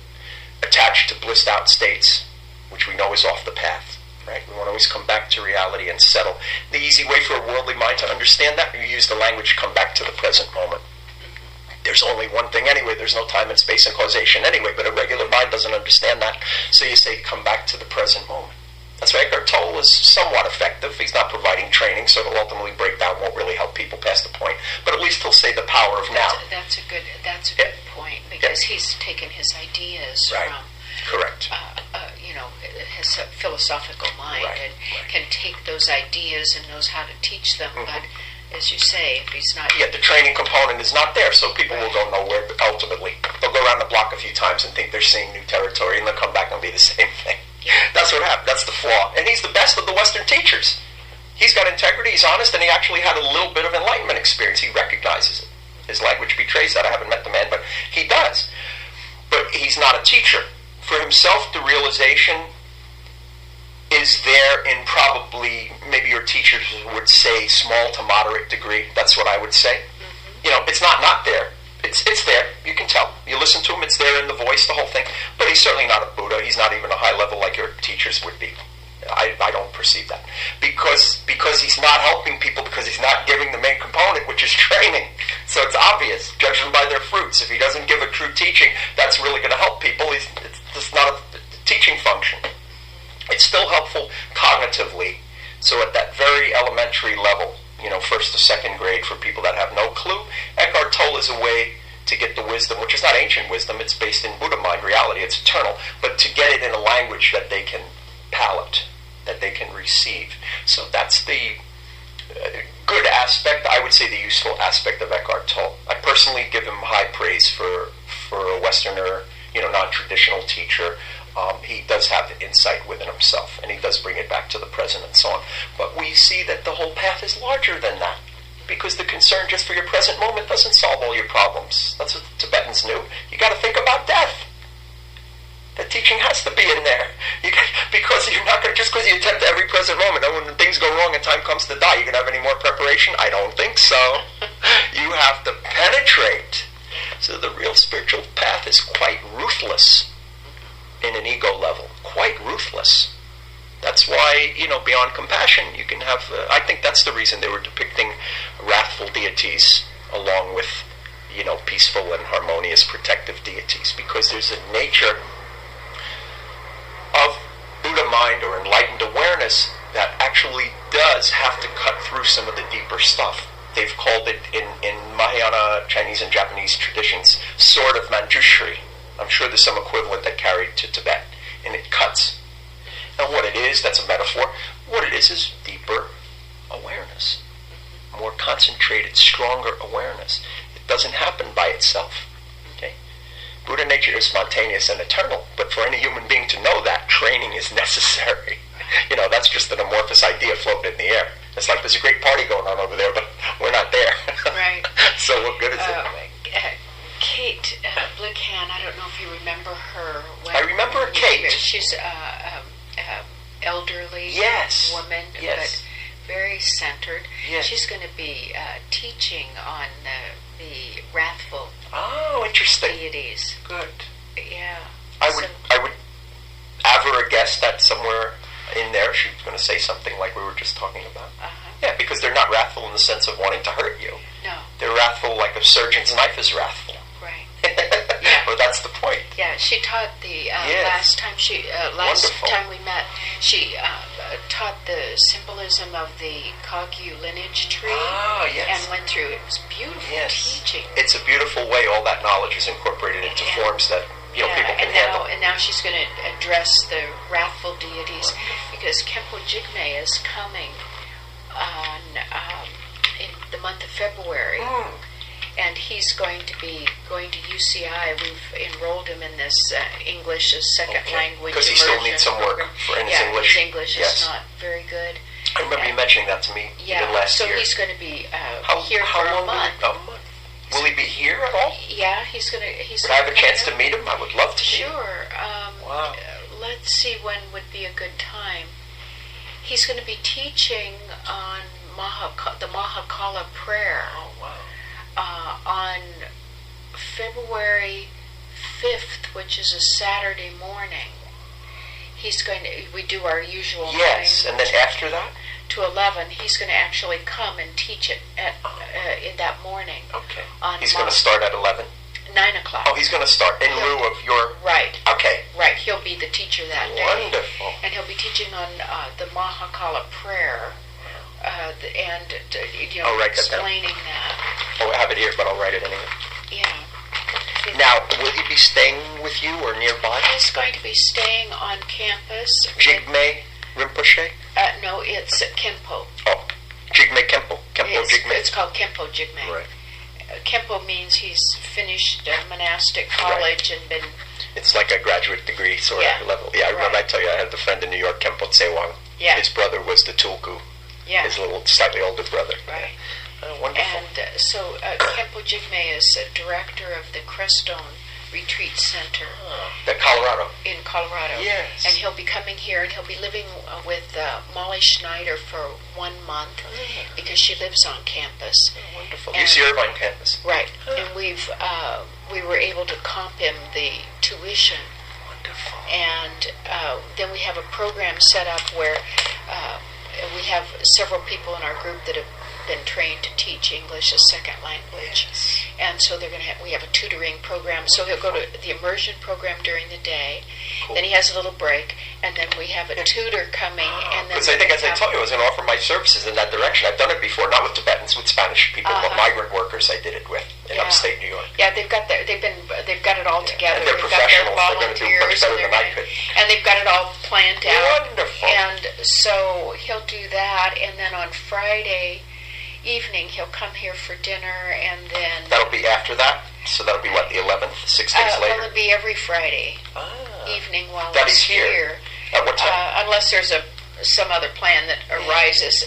attached to blissed out states, which we know is off the path. Right? We want to always come back to reality and settle. The easy way for a worldly mind to understand that, you use the language, come back to the present moment. There's only one thing anyway. There's no time and space and causation anyway, but a regular mind doesn't understand that. So you say, come back to the present moment. That's why Eckhart Tolle is somewhat effective. He's not providing training, so it'll ultimately break down, won't really help people past the point. But at least he'll say the power of now. That's a good point, because he's taken his ideas right. from correct. His philosophical mind, and can take those ideas and knows how to teach them. But as you say, if he's not... the training component is not there, so people will go nowhere ultimately. They'll go around the block a few times and think they're seeing new territory, and they'll come back and be the same thing. Yeah. That's what happened. That's the flaw. And he's the best of the Western teachers. He's got integrity, he's honest, and he actually had a little bit of enlightenment experience. He recognizes it. His language betrays that. I haven't met the man, but he does. But he's not a teacher. For himself, the realization is there in probably, maybe your teachers would say, small to moderate degree. That's what I would say. It's not there. It's there. You can tell. You listen to him, it's there in the voice, the whole thing. But he's certainly not a Buddha. He's not even a high level like your teachers would be. I don't perceive that. Because he's not helping people, because he's not giving the main component, which is training. So it's obvious. Judge them by their fruits. If he doesn't give a true teaching, that's really going to help people. It's just not a teaching function. It's still helpful cognitively. So at that very elementary level, first to second grade, for people that have no clue, Eckhart Tolle is a way to get the wisdom, which is not ancient wisdom, it's based in Buddha mind reality, it's eternal, but to get it in a language that they can palate, that they can receive. So that's the good aspect, I would say the useful aspect of Eckhart Tolle. I personally give him high praise for a Westerner, non-traditional teacher. He does have the insight within himself, and he does bring it back to the present and so on. But we see that the whole path is larger than that, because the concern just for your present moment doesn't solve all your problems. That's what the Tibetans knew. You got to think about death. That teaching has to be in there, because you're not going to just because you attempt every present moment, and when things go wrong and time comes to die, you can have any more preparation? I don't think so. You have to penetrate. So the real spiritual path is quite ruthless in an ego level. Quite ruthless. That's why, beyond compassion, you can have... I think that's the reason they were depicting wrathful deities along with, peaceful and harmonious protective deities, because there's a nature of Buddha mind or enlightened awareness that actually does have to cut through some of the deeper stuff. They've called it, in Mahayana, Chinese and Japanese traditions, sword of Manjushri. I'm sure there's some equivalent that carried to Tibet, and it cuts. Now what it is, that's a metaphor. What it is deeper awareness. More concentrated, stronger awareness. It doesn't happen by itself. Okay? Buddha nature is spontaneous and eternal, but for any human being to know that, training is necessary. That's just an amorphous idea floating in the air. It's like there's a great party going on over there, but we're not there. Right. So what good is it? Kate Blickhand, I don't know if you remember her. I remember Kate. She's elderly woman, but very centered. Yes. She's going to be teaching on the wrathful interesting. deities. Good. Yeah. I would have her a guess that somewhere in there she's going to say something like we were just talking about. Yeah, because they're not wrathful in the sense of wanting to hurt you. No. They're wrathful like a surgeon's knife is wrathful. Right. Yeah. Well, that's the point. Yeah, she taught the last time time we met. She taught the symbolism of the Kagyu lineage tree. Yes. And went through. It was beautiful teaching. It's a beautiful way all that knowledge is incorporated into forms that people can handle. And now she's going to address the wrathful deities, because Khenpo Jigme is coming on in the month of February. And he's going to be going to UCI. We've enrolled him in this English as second language because he still needs some work in his English. His English is not very good. I remember you mentioning that to me even last year. So he's going to be here for a month. Will he be here at all? Yeah, he's going to. Would I have a chance to meet him? I would love to meet him. Sure. Wow. Let's see when would be a good time. He's going to be teaching on the Mahakala prayer. Oh, wow. On February 5th, which is a Saturday morning. We do our usual thing. And then after that? To 11, he's going to actually come and teach it in that morning. Okay. He's going to start at 11? 9 o'clock. Oh, he's going to start in lieu of your... Right. Okay. Right. He'll be the teacher that day. Wonderful. And he'll be teaching on the Mahakala prayer. Explaining that. Oh, I have it here, but I'll write it anyway. Yeah. Now, will he be staying with you or nearby? He's going to be staying on campus. Jigme Rinpoche? No, it's Khenpo. Oh, Jigme Khenpo. Khenpo Jigme. It's called Khenpo Jigme. Right. Khenpo means he's finished monastic college and been... It's like a graduate degree sort of level. Yeah, I remember I tell you, I had a friend in New York, Khenpo Tsewang. Yeah. His brother was the Tulku. Yeah. His little, slightly older brother. Right. Wonderful. And so Khenpo Jigme is a director of the Crestone Retreat Center. Colorado. In Colorado. Yes. And he'll be coming here, and he'll be living with Molly Schneider for 1 month because she lives on campus. Oh, wonderful. UC Irvine campus. Right. And we were able to comp him the tuition. Wonderful. And then we have a program set up where we have several people in our group that have been trained to teach English as second language. Yes. And so we have a tutoring program. So he'll go to the immersion program during the day. Cool. Then he has a little break, and then we have a tutor coming. Because I think, as I told you, I was going to offer my services in that direction. I've done it before, not with Tibetans, with Spanish people, but migrant workers. I did it with in upstate New York. Yeah, they've got it all together. And they're professionals. They're going to do much better than I could. And they've got it all planned out. Wonderful. And so he'll do that, and then on Friday evening he'll come here for dinner, and then that'll be after that. So that'll be what, the 11th, 6 days later. Well, it'll be every Friday evening while that he's here. At what time? Unless there's some other plan that arises.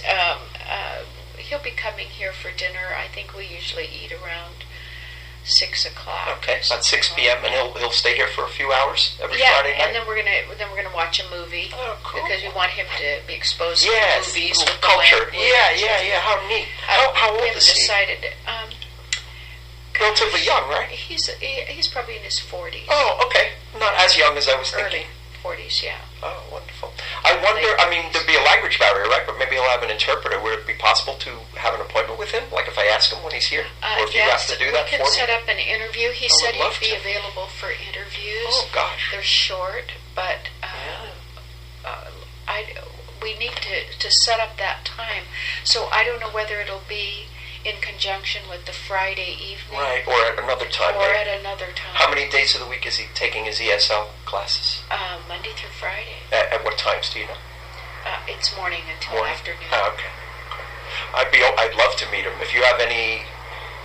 He'll be coming here for dinner. I think we usually eat around 6 o'clock. Okay, at 6 p.m. and he'll stay here for a few hours every yeah, Friday night. and then we're gonna watch a movie. Oh, cool. Because we want him to be exposed yes, to movies, with culture. Yeah. How neat. How old we is he? decided. Relatively young, right? He's probably in his 40s. Oh, okay. Not as young as I was Early thinking. 40s, yeah. Oh, wonderful. I wonder, I mean, there'd be a language barrier, right? But maybe he'll have an interpreter. Would it be possible to have an appointment with him? Like if I ask him when he's here? Or if you have to do that for me? We can set up an interview. He said would love he'd be to. available for interviews. Oh, gosh. They're short, but we need to set up that time. So I don't know whether it'll be in conjunction with the Friday evening. Right, or at another time. Or maybe. at another time. How many days of the week is he taking his ESL classes? Monday through Friday. At what times, do you know? It's morning until afternoon. Oh, okay. I'd love to meet him. If you have any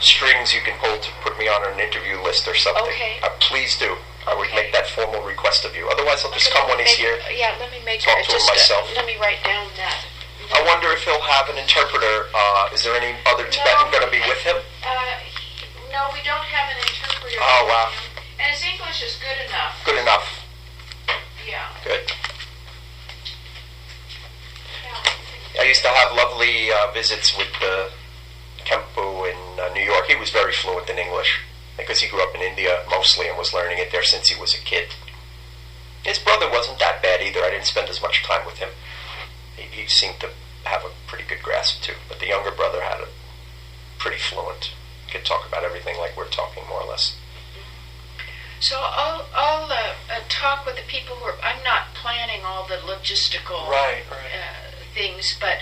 strings you can pull to put me on an interview list or something, okay. Please do. I would make that formal request of you. Otherwise, I'll just come when he's here. Yeah, let me make talk to him myself. Let me write down that. I wonder if he'll have an interpreter. Is there any other Tibetan going to be with him? No, we don't have an interpreter. Oh, wow. And his English is good enough. Good enough. Yeah. Good. I used to have lovely visits with Kempo in New York. He was very fluent in English because he grew up in India mostly and was learning it there since he was a kid. His brother wasn't that bad either. I didn't spend as much time with him. He seemed to have a pretty good grasp too, but the younger brother had a pretty fluent. Could talk about everything like we're talking, more or less. So I'll talk with the people who are. I'm not planning all the logistical things, but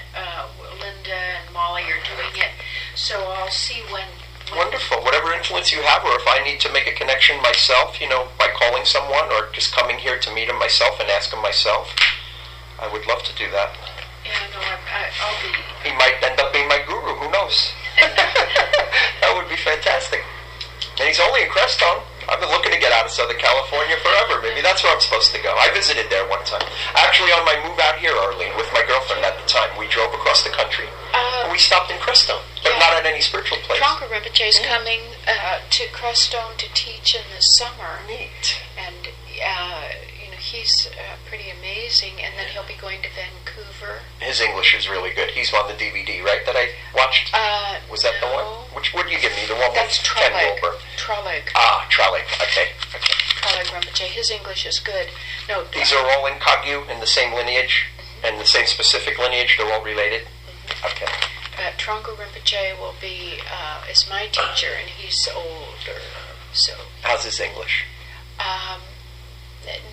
Linda and Molly are doing it. So I'll see when. Wonderful. Whatever influence you have, or if I need to make a connection myself, by calling someone or just coming here to meet him myself and ask him myself, I would love to do that. Yeah, no, I'll be. He might end up being my guru. Who knows? That would be fantastic. And he's only in Crestone. I've been looking to get out of Southern California forever. Maybe that's where I'm supposed to go. I visited there one time. Actually, on my move out here, Arlene, with my girlfriend at the time, we drove across the country. And we stopped in Crestone, but not at any spiritual place. Trungpa Rinpoche is coming to Crestone to teach in the summer. Neat. And, he's pretty amazing. And then he'll be going to Vancouver. His English is really good. He's on the DVD, right, that I watched? Was that the one? Which would you give me? The one That's with Ken Traleg. Wilber? Traleg. Traleg. Okay. Traleg Rinpoche. His English is good. No. These are all in Kagyu, in the same lineage, and the same specific lineage. They're all related. Okay. Trungpa Rinpoche will be is my teacher, and he's older. So. How's his English?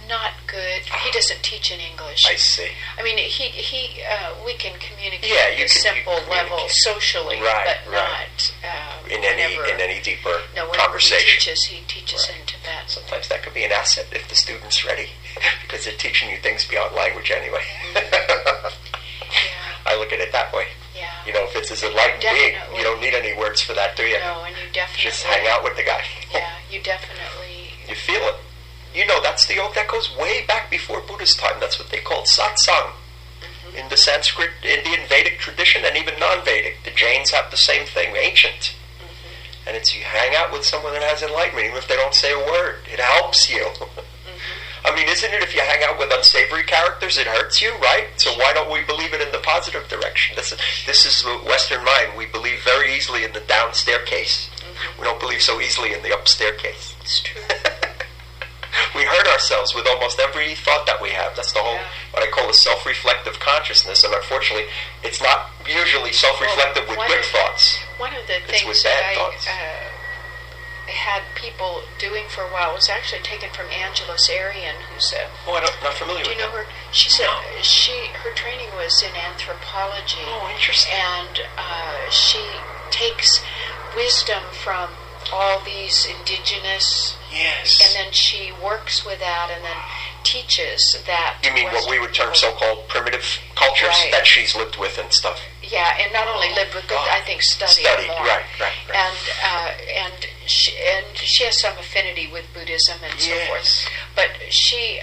Not good. He doesn't teach in English. I see. I mean, we can communicate at a simple level socially, but not in any deeper conversation. He teaches in Tibet. Sometimes that could be an asset if the student's ready, because they're teaching you things beyond language anyway. I look at it that way. Yeah. If it's as enlightened being, you don't need any words for that, do you? No, and you definitely just hang out with the guy. Yeah, you definitely. You feel it. That goes way back before Buddha's time. That's what they called satsang. In the Sanskrit, Indian, Vedic tradition, and even non-Vedic. The Jains have the same thing, ancient. And it's you hang out with someone that has enlightenment, even if they don't say a word. It helps you. I mean, isn't it, if you hang out with unsavory characters, it hurts you, right? So why don't we believe it in the positive direction? This is the Western mind. We believe very easily in the down staircase. We don't believe so easily in the up staircase. It's true. We hurt ourselves with almost every thought that we have. That's the whole, what I call a self-reflective consciousness. And unfortunately, it's not usually self-reflective with good thoughts. One of the things that I had people doing for a while was actually taken from Angelos Arian, who's a... Oh, I'm not familiar with her. Do you know her? She said her training was in anthropology. Oh, interesting. And she takes wisdom from all these indigenous... Yes. And then she works with that and then teaches that. You mean what we would term so-called primitive cultures that she's lived with and stuff? Yeah, and not only lived with, but I think studied more. Right. And she has some affinity with Buddhism and so forth. But she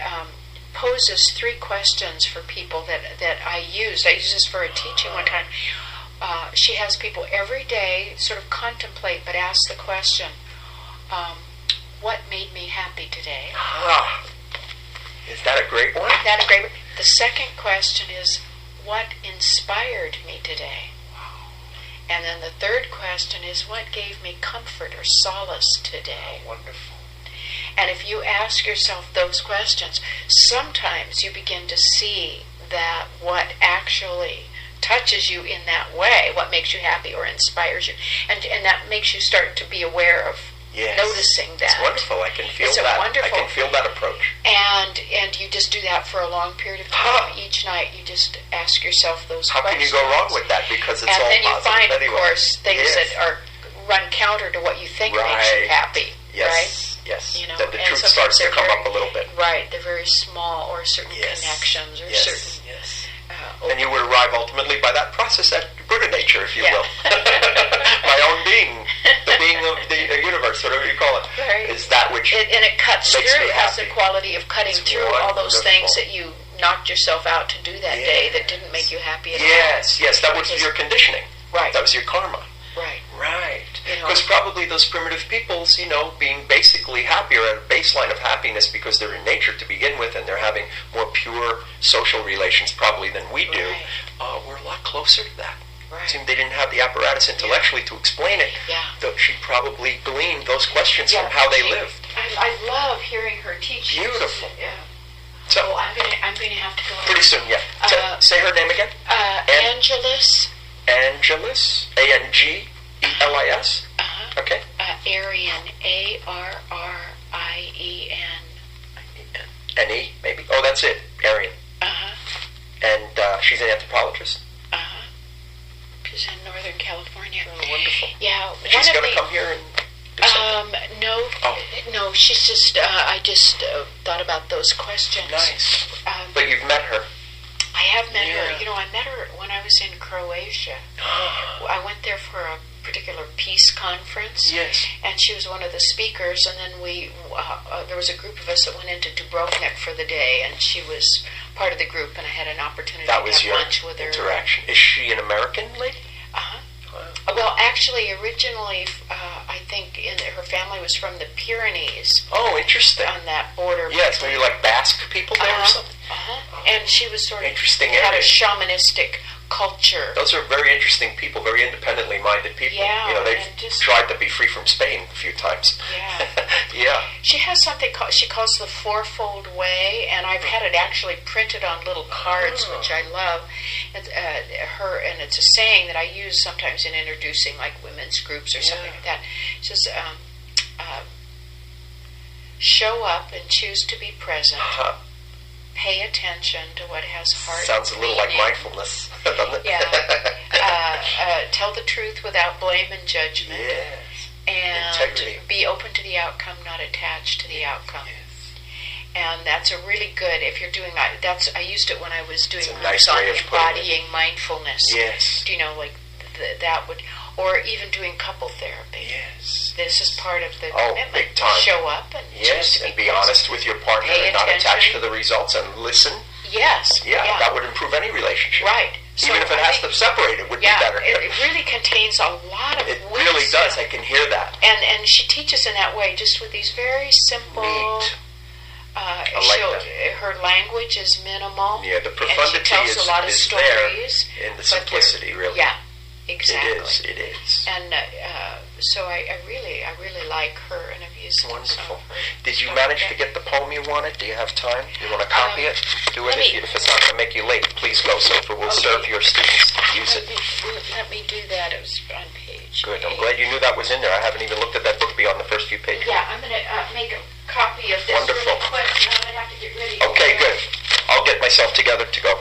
poses 3 questions for people that I used. I used this for a teaching one time. She has people every day sort of contemplate, but ask the question, what made me happy today? Ah, is that a great one? Isn't that a great one? The second question is, what inspired me today? And then the third question is, what gave me comfort or solace today? Oh, wonderful. And if you ask yourself those questions, sometimes you begin to see that what actually touches you in that way, what makes you happy or inspires you, and that makes you start to be aware of noticing that. It's wonderful. I can feel it's that. Wonderful. I can feel that approach. And you just do that for a long period of time. Each night you just ask yourself those questions. How can you go wrong with that? Because it's and all then you positive find, anyway. of course, things that are run counter to what you think makes you happy. Yes. Right? Yes. You know, then the and truth starts to come up a little bit. Right. They're very small, or certain connections, or certain. Yes. And you would arrive ultimately by that process at Buddha nature, if you will. My own being, the being of the universe, whatever you call it, is that which and it cuts makes through. me It has happy. the quality of cutting through all those wonderful. things that you knocked yourself out to do that day that didn't make you happy at all. Yes, that was your conditioning. Right. That was your karma. Right. Right. You know, Because probably those primitive peoples, being basically happy or at a baseline of happiness because they're in nature to begin with and they're having more pure social relations probably than we do, we're a lot closer to that. Right. It seemed they didn't have the apparatus intellectually to explain it. Yeah. Though she probably gleaned those questions from how they lived. I love hearing her teach. Beautiful. Yeah. So I'm gonna have to go. pretty soon, say her name again. Angelus. Angelus, Angelis. Okay. Aryan, Arrien. N-E, maybe. Oh, that's it. Aryan. And she's an anthropologist. She's in Northern California. Oh, wonderful. Yeah. She's going to come here and do something? No. She's just. I just thought about those questions. Nice. But you've met her. I have met her. I met her when I was in Croatia. I went there for a particular peace conference. Yes. And she was one of the speakers, and then there was a group of us that went into Dubrovnik for the day, and she was part of the group, and I had an opportunity to have lunch with her. Interaction. Is she an American lady? Well, actually, originally, I think her family was from the Pyrenees. Oh, interesting. On that border. Yes, maybe like Basque people there or something? And she was sort of interesting had area. a shamanistic culture. Those are very interesting people, very independently minded people. Yeah, they've tried to be free from Spain a few times. Yeah. Yeah. She has something she calls the Fourfold Way, and I've had it actually printed on little cards, which I love. And it's a saying that I use sometimes in introducing like women's groups or something like that. It says, show up and choose to be present. Pay attention to what has heart. Sounds a little like mindfulness, doesn't it? Yeah. Tell the truth without blame and judgment. Yes. And integrity. Be open to the outcome, not attached to the outcome. Yes. And that's a really good, if you're doing that, I used it when I was doing nice on way of embodying mindfulness. Yes. Like that would, or even doing couple therapy. Yes. This is part of the commitment. Big time. Show up and choose to and be honest with your partner and not attached to the results and listen. Yes. Yeah, that would improve any relationship. Right. Even if it has to separate, it would be better. It really contains a lot of wisdom. It really does. I can hear that. And she teaches in that way, just with these very simple. Neat. I like that. Her language is minimal. Yeah, the profundity and she tells a lot of stories there in the simplicity, really. Yeah, exactly. It is. And so I really like her, and I've used wonderful. some of her. Did you manage to get the poem you wanted? Do you have time? Do you want to copy it? Do it. If it's not going to make you late, please go so it will serve your students. Use it. Let me do that. It was on page. Good. I'm glad you knew that was in there. I haven't even looked at that book beyond the first few pages. Yeah, I'm going to make a copy of this Wonderful. really quick, and I'm going to have to get ready. Okay, good. I'll get myself together to go.